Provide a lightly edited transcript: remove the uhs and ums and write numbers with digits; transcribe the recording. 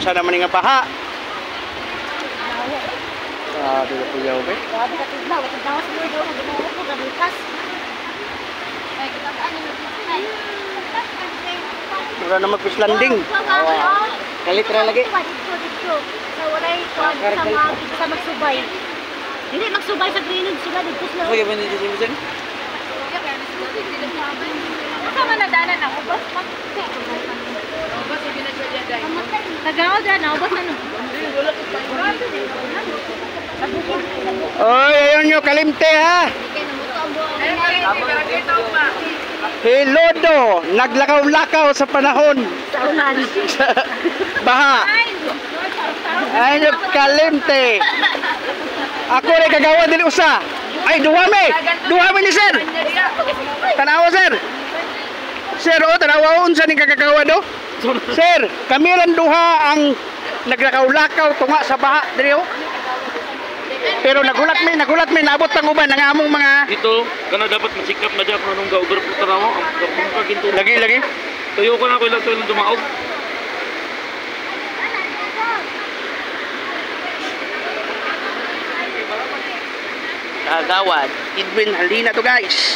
Sana man nga baha. Grabe na po yaw, be. Grabe ka tignaw. Tignaw sa mga doon. Tignaw ko. Gabikas. Ay, kitaan niyo na. Mura na mag-fish landing. Kalitra lagi. Sa walay sa magsubay. Hindi magsubay sa drainage sila dito sila. Okay ba dito dito? Sama na dalan ako bas. Ubos yung binadya dahil. Nagawa dyan ako bas ano. Oy, ayun nyo, kalimte ha. Hilodo, naglakaw-lakaw sa panahon. Sa ulan. Baha. Ayun, kalimte. Ako rin kagawa din usa. Ay, duwami. Duwami ni sir. Tanawa sir. Sir, oh, tanawa unsa ni kagagawa do? Sir, kami lang duha ang naglakaw-lakaw tunga sa baha diri oh. Pero nagulat may naabot pang uban ng among mga dito kana dapat masikap na diya kung anong ga-over po tanaw ang pagkinto lagi tuyo ko na ko lang tuyo dumaog Kagawad Edwin Halina to guys.